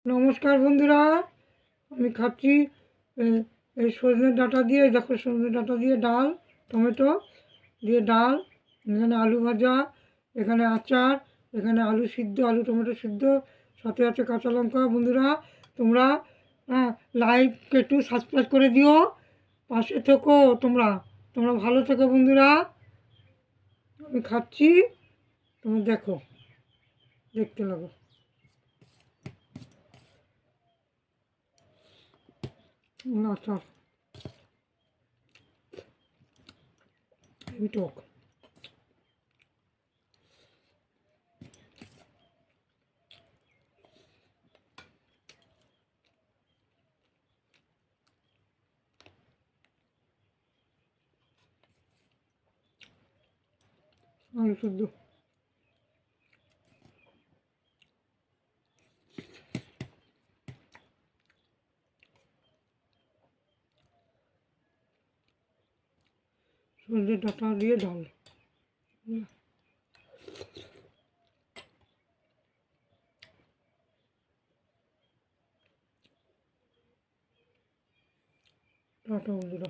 নমস্কার বন্ধুরা, আমি খাচ্ছি এই সজনে ডাঁটা দিয়ে। দেখো, সজনে ডাঁটা দিয়ে ডাল, টমেটো দিয়ে ডাল, এখানে আলু ভাজা, এখানে আচার, এখানে আলু সিদ্ধ, আলু টমেটো সিদ্ধ, সাথে আছে কাঁচা লঙ্কা। বন্ধুরা, তোমরা লাইভকে একটু সাবস্ক্রাইব করে দিও, পাশে থেকো। তোমরা তোমরা ভালো থেকো বন্ধুরা। আমি খাচ্ছি, তোমরা দেখো, দেখতে লাগো। আচার হেভি টক। আলু সিদ্ধ। সজনে ডাঁটা দিয়ে ডাল। টাটা বন্ধুরা।